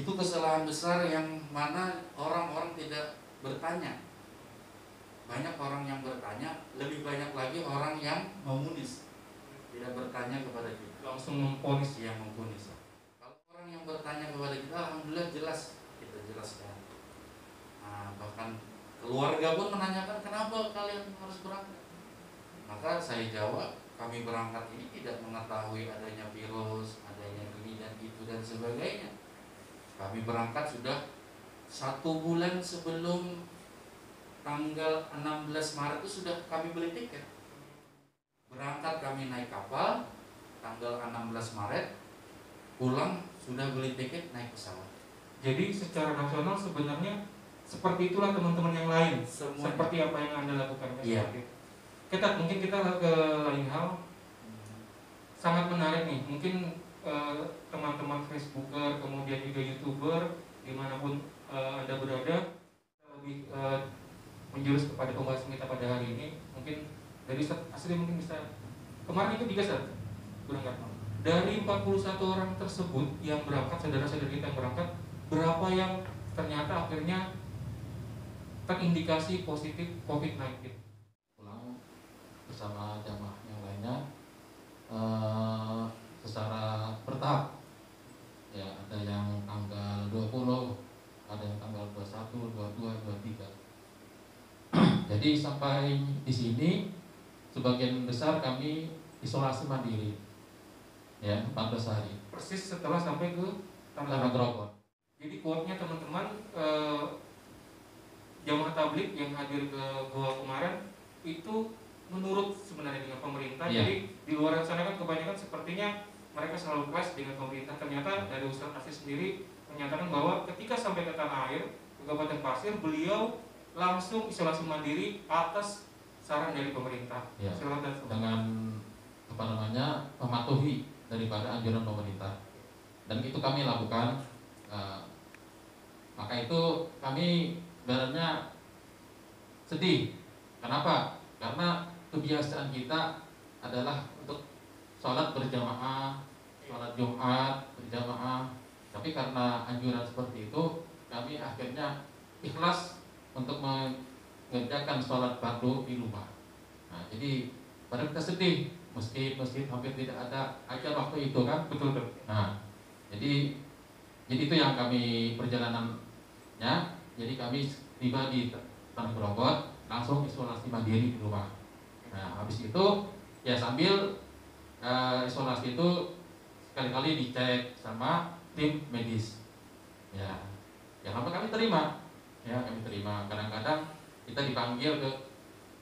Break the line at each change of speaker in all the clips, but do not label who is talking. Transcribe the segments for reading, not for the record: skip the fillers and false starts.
Itu kesalahan besar yang mana orang-orang tidak bertanya. Banyak orang yang bertanya, lebih banyak lagi orang yang memunis, tidak bertanya kepada kita,
langsung memponis.
yang memponis. Kalau orang yang bertanya kepada kita, alhamdulillah jelas kita jelaskan. Nah, bahkan keluarga pun menanyakan kenapa kalian harus berangkat. Maka saya jawab, kami berangkat ini tidak mengetahui adanya virus, adanya ini dan itu dan sebagainya. Kami berangkat sudah 1 bulan sebelum tanggal 16 Maret itu sudah kami beli tiket. Berangkat kami naik kapal tanggal 16 Maret, pulang sudah beli tiket naik pesawat.
Jadi secara nasional sebenarnya seperti itulah teman-teman yang lain.
Semuanya.
Seperti apa yang Anda lakukan.
Iya.
Mungkin kita ke lain hal. Sangat menarik nih. Mungkin teman-teman Facebooker, kemudian juga YouTuber, dimanapun Anda berada, lebih menjurus kepada pembahasan kita pada hari ini. Mungkin dari asli mungkin bisa kemarin itu 3 saat berangkat. Dari 41 orang tersebut yang berangkat, saudara-saudara kita yang berangkat, berapa yang ternyata akhirnya terindikasi positif COVID-19?
Pulang bersama jamaah yang lainnya secara bertahap. Ya, ada yang tanggal 20, ada yang tanggal 21, 22, 23. Jadi sampai di sini sebagian besar kami isolasi mandiri, ya 14 hari.
Persis setelah sampai ke
Tanah Grogol.
Jadi quote-nya teman-teman, jamaah tabligh yang hadir ke Goa kemarin itu menurut sebenarnya dengan pemerintah.
Iya.
Jadi di luar sana kan kebanyakan sepertinya mereka selalu clash dengan pemerintah. Ternyata dari Ustaz Aziz sendiri menyatakan bahwa ketika sampai ke tanah air, ke Kabupaten Pasir, beliau langsung isolasi mandiri atas saran dari pemerintah.
Ya.
Silakan.
Dengan mematuhi daripada anjuran pemerintah, dan itu kami lakukan. Maka itu kami sebenarnya sedih. Kenapa? Karena kebiasaan kita adalah untuk sholat berjamaah, sholat Jumat berjamaah. Tapi karena anjuran seperti itu, kami akhirnya ikhlas untuk mengerjakan sholat fardu di rumah. Nah, jadi pada kita sedih, meski hampir tidak ada ajar waktu itu kan,
Betul.
Nah, jadi itu yang kami perjalanannya. Jadi kami tiba di Tanah Grogol, langsung isolasi mandiri di rumah. Nah, habis itu ya sambil isolasi itu sekali-kali dicek sama tim medis. Ya apa kami terima. Ya, kami terima. Kadang-kadang kita dipanggil ke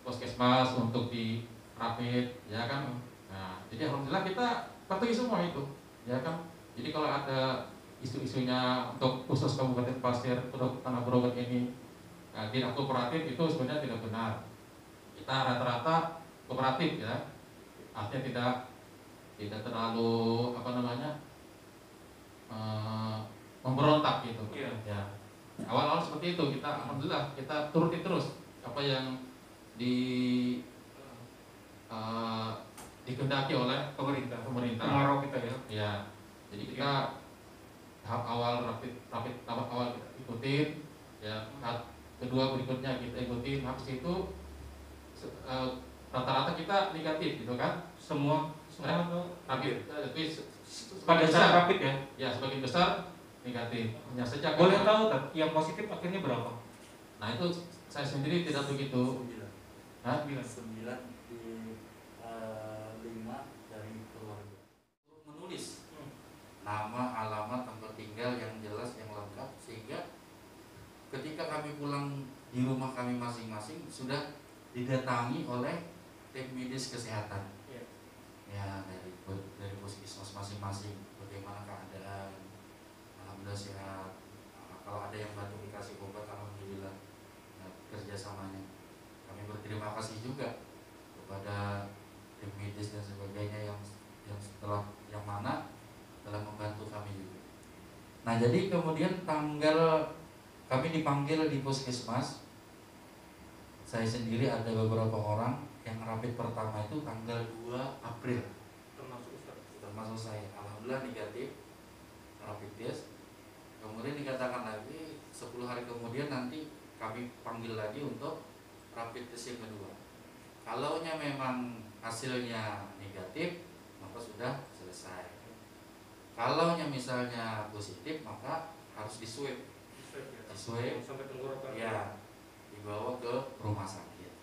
puskesmas untuk di rapid, ya kan. Nah, jadi alhamdulillah kita patuhi semua itu, ya kan. Jadi kalau ada isu-isunya untuk khusus Kabupaten Pasir, untuk Tanah Grogol ini tidak kooperatif, itu sebenarnya tidak benar. Kita rata-rata kooperatif, ya. Artinya tidak terlalu memberontak gitu.
Iya.
Ya. Awal-awal seperti itu, kita alhamdulillah kita turuti terus apa yang dikehendaki oleh
Pemerintah.
pemerintah.
Kita ya.
Ya. Jadi kita tahap awal rapid tahap awal kita ikutin, ya. Tahap kedua berikutnya kita ikutin. Habis itu rata-rata kita negatif gitu kan.
Semua
rapid. Tapi
pada saat rapid ya.
Ya, sebagian besar negatif. Hanya saja
Boleh tahu kan yang positif akhirnya berapa?
Nah, itu saya sendiri tidak begitu.
9 di 5 dari keluarga. Menulis nama, alamat, tempat tinggal yang jelas, yang lengkap, sehingga ketika kami pulang di rumah kami masing-masing sudah didatangi oleh tim medis kesehatan. Ya, dari puskesmas masing-masing, bagaimana keadaan, alhamdulillah sehat. Kalau ada yang bantu dikasih obat, alhamdulillah. Nah, kerjasamanya kami berterima kasih juga kepada tim medis dan sebagainya yang mana telah membantu kami juga. Nah, jadi kemudian kami dipanggil di puskesmas. Saya sendiri ada beberapa orang yang rapid pertama itu tanggal 2 April. Termasuk saya. Alhamdulillah negatif rapid test. Kemudian panggil lagi untuk rapid test yang kedua. Kalaunya memang hasilnya negatif, maka sudah selesai. Kalaunya misalnya positif, maka harus di swab.
Sampai tenggorokan.
Ya, dibawa ke rumah sakit.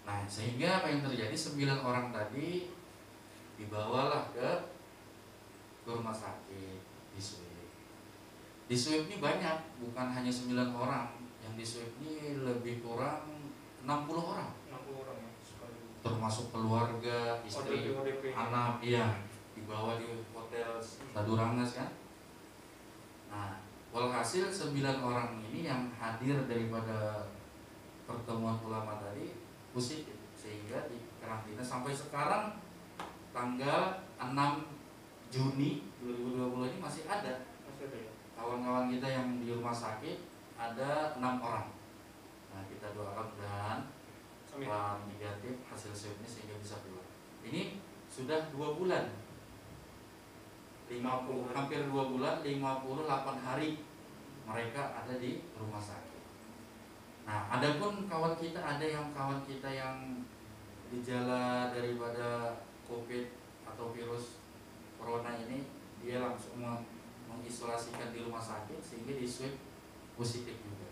Nah, sehingga apa yang terjadi, 9 orang tadi dibawalah ke rumah sakit, di swab. Di swab ini banyak, bukan hanya 9 orang. Yang di swab ini lebih kurang 60 orang.
60 orang ya.
Termasuk keluarga, istri, anak, iya, dibawa di hotel Sadurangas kan. Nah, walhasil 9 orang ini yang hadir daripada pertemuan ulama tadi positif, sehingga di karantina sampai sekarang tanggal 6 Juni 2020 ini masih ada. Kawan-kawan kita yang di rumah sakit ada 6 orang. Nah, kita doakan dan negatif hasil swabnya sehingga bisa keluar. Ini sudah 2 bulan, 50, hampir 2 bulan, 58 hari mereka ada di rumah sakit. Nah, adapun kawan kita yang gejala daripada COVID atau virus corona ini, dia langsung mengisolasikan di rumah sakit sehingga di swab positif juga.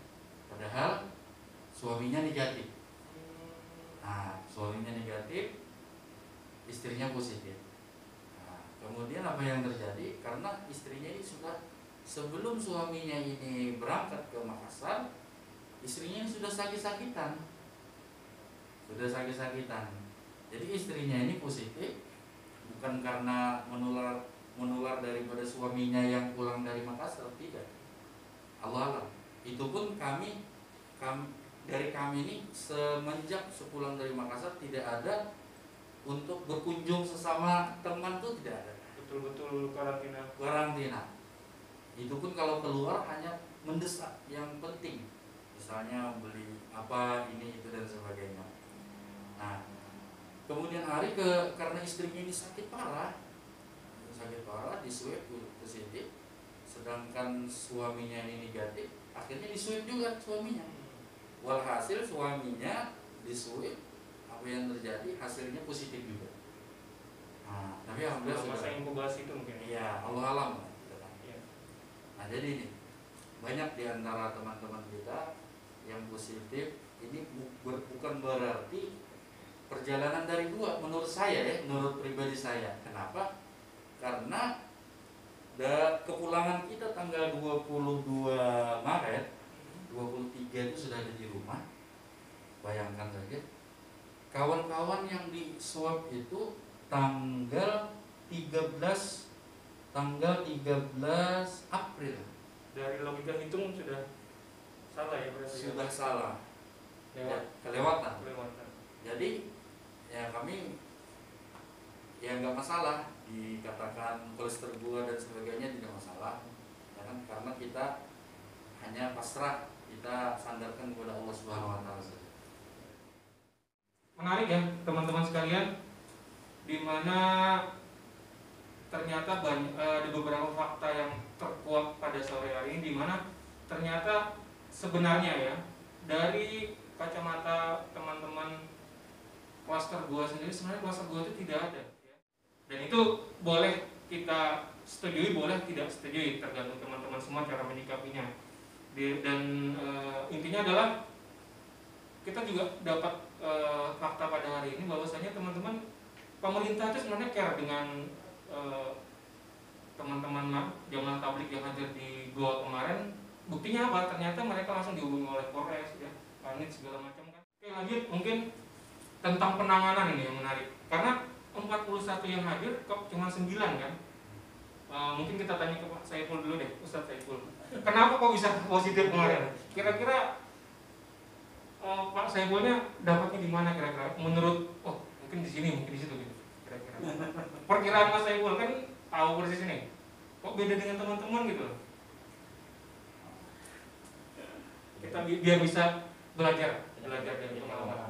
Padahal suaminya negatif. Nah, suaminya negatif, istrinya positif. Nah, kemudian apa yang terjadi? Karena istrinya ini sudah, sebelum suaminya ini berangkat ke Makassar, istrinya ini sudah sakit-sakitan. Jadi istrinya ini positif bukan karena menular daripada suaminya yang pulang dari Makassar, tidak. Allah alam. Itu pun kami dari kami ini semenjak sepulang dari Makassar tidak ada untuk berkunjung sesama teman, tuh tidak ada.
Betul-betul
Karantina. Itu pun kalau keluar hanya mendesak yang penting, misalnya beli apa ini itu dan sebagainya. Nah, kemudian hari karena istrinya ini sakit parah di swab positif, sedangkan suaminya ini negatif, akhirnya di swab juga suaminya. Walhasil suaminya di swab, apa yang terjadi, hasilnya positif juga. Nah, tapi alhamdulillah
masa inkubasi itu mungkin.
Iya, Allah alam.
Ya.
Nah, jadi ini banyak di antara teman-teman kita yang positif ini bukan berarti perjalanan dari gua, menurut saya ya, menurut pribadi saya. Kenapa? Karena kepulangan kita tanggal 22 Maret, 23 itu sudah ada di rumah. Bayangkan saja, kawan-kawan yang di swab itu tanggal 13 April.
Dari logika hitung sudah salah ya berarti.
Sudah salah. Kelewatan. Jadi ya kami ya nggak masalah dikatakan kolesterol gula dan sebagainya, tidak masalah. Karena kita hanya pasrah, kita sandarkan kepada Allah Subhanahu wa taala saja.
Menarik ya teman-teman sekalian, di mana ternyata ada beberapa fakta yang terkuak pada sore hari ini, di mana ternyata sebenarnya ya dari kacamata teman-teman klaster gua sendiri, sebenarnya klaster gua itu tidak ada ya. Dan itu boleh kita setujui, boleh tidak setujui, tergantung teman-teman semua cara menyikapinya. Intinya adalah kita juga dapat fakta pada hari ini bahwasanya teman-teman, pemerintah itu sebenarnya care dengan teman-teman jamaah tabligh yang hadir di Goa kemarin. Buktinya apa? Ternyata mereka langsung dihubungi oleh Polres ya, Kanit segala macam kan. Oke, lanjut mungkin tentang penanganan ini yang menarik. Karena 41 yang hadir kok cuma 9 kan? Mungkin kita tanya ke Pak Saiful dulu deh, Ustadz Saiful. Kenapa kok bisa positif kemarin? Kira-kira Pak Saifulnya dapatnya di mana kira-kira? Menurut, mungkin di sini, mungkin di situ gitu. Kira-kira. Perkiraan Mas Saiful kan tahu persis ini. Kok beda dengan teman-teman gitu? Kita biar bisa belajar dari pengalaman.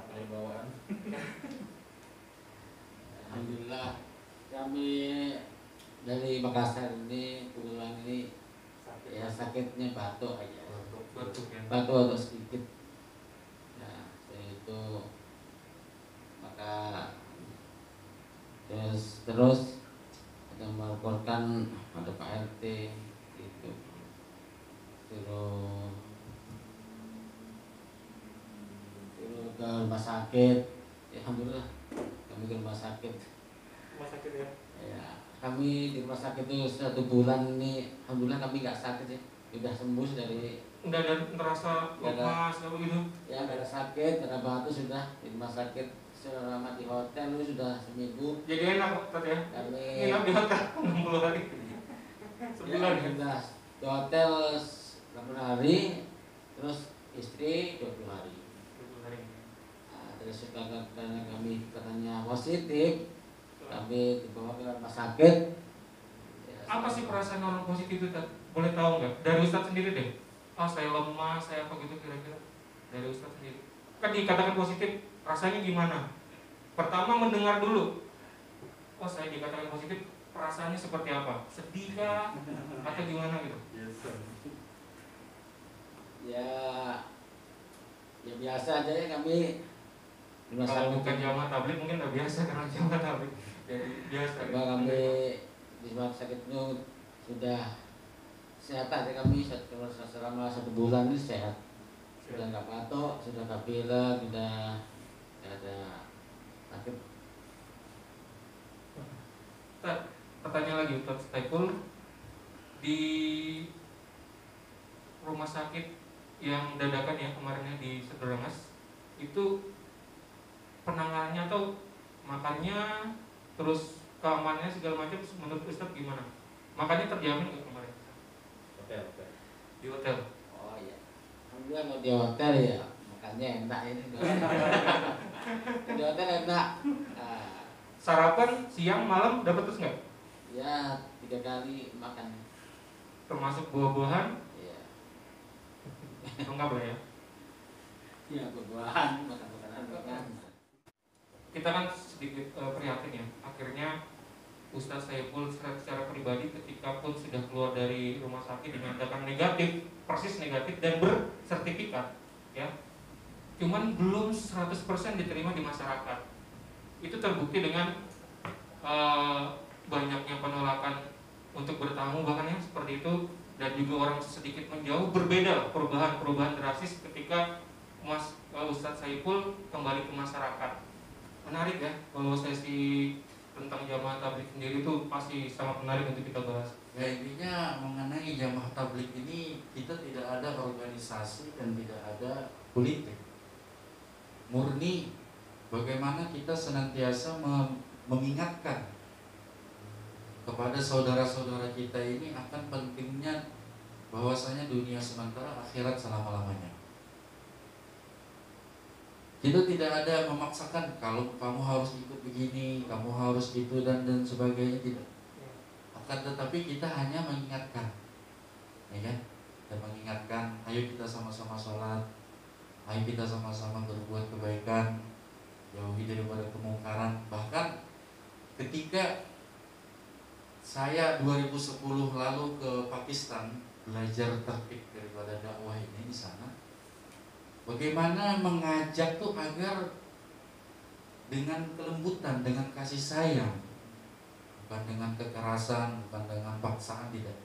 Alhamdulillah, kami dari Makassar ini kebetulan ini sakitnya batuk aja.
Batuk ya.
Batuk atau sedikit terus ada melaporkan ada Pak RT gitu, terus ke rumah sakit. Ya, alhamdulillah kami ke rumah sakit.
Rumah sakit ya.
Ya, kami di rumah sakit itu 1 bulan ini, alhamdulillah kami nggak sakit ya, udah sembuh dari.
Udah ada terasa lemas apa gitu?
Ya, nggak ada sakit, nggak ada batu, sudah di rumah sakit selama di hotel itu sudah seminggu.
Jadi enak Tat ya.
Kami
Nginap di hotel 60 hari. Sebulan ya.
sudah di hotel 80 hari, terus istri 20 hari.
20 hari.
Nah, terus karena kami katanya positif, kami dibawa ke rumah sakit. Ya,
Apa sih perasaan orang positif itu Tat? Boleh tahu nggak? Dari Ustadz sendiri deh. Oh saya lemah, saya apa gitu kira-kira. Dari Ustadz sendiri. Kan dikatakan positif, rasanya gimana? Pertama mendengar dulu. Oh saya dikatakan positif, perasaannya seperti apa? Sedih kah? Atau gimana gitu?
Ya, ya biasa aja ya kami di rumah
Kalau
sakit.
bukan jamaah tabligh mungkin udah biasa karena jamaah tabligh. Jadi biasa.
Coba kami di rumah sakit itu sudah sehat aja kami selama 1 bulan ini sehat. Sudah nggak batuk, sudah nggak pilek, sudah nggak ada sakit.
Pertanyaan lagi Ustadz Saiful, di rumah sakit yang dadakan ya kemarinnya di Sederangas itu penanganannya atau makannya terus keamanannya segala macam menurut Ustadz gimana? Makannya terjamin nggak kemarin?
Hotel.
Di hotel.
Oh iya, alhamdulillah kalau di hotel ya makannya enak ini. Di hotel enak. Nah,
Sarapan siang malam dapat terus nggak?
ya 3 kali makan.
Termasuk buah-buahan?
Ya,
Enggak boleh ya.
ya buah-buahan, makan makanan.
Kita kan sedikit prihatin ya. Akhirnya Ustadz Saiful secara pribadi ketika pun sudah keluar dari rumah sakit dinyatakan negatif, persis negatif dan bersertifikat, ya. Cuman belum 100% diterima di masyarakat. Itu terbukti dengan banyaknya penolakan untuk bertamu bahkan ya seperti itu, dan juga orang sedikit menjauh. Berbeda perubahan drastis ketika Ustadz Saiful kembali ke masyarakat. Menarik ya kalau sesi tentang jamaah tabligh sendiri itu pasti sangat menarik untuk kita bahas.
Ya intinya mengenai jamaah tabligh ini kita tidak ada organisasi dan tidak ada politik. Murni bagaimana kita senantiasa mengingatkan kepada saudara-saudara kita ini akan pentingnya bahwasanya dunia sementara, akhirat selama-lamanya. Kita tidak ada memaksakan kalau kamu harus ikut begini, kamu harus itu dan sebagainya, tidak. Akan tetapi kita hanya mengingatkan, ya kan? Dan mengingatkan, ayo kita sama-sama sholat, ayo kita sama-sama berbuat kebaikan, jauhi daripada kemungkaran. Bahkan ketika saya 2010 lalu ke Pakistan belajar tertib daripada dakwah ini di sana, bagaimana mengajak tuh agar dengan kelembutan, dengan kasih sayang, bukan dengan kekerasan, bukan dengan paksaan, tidak.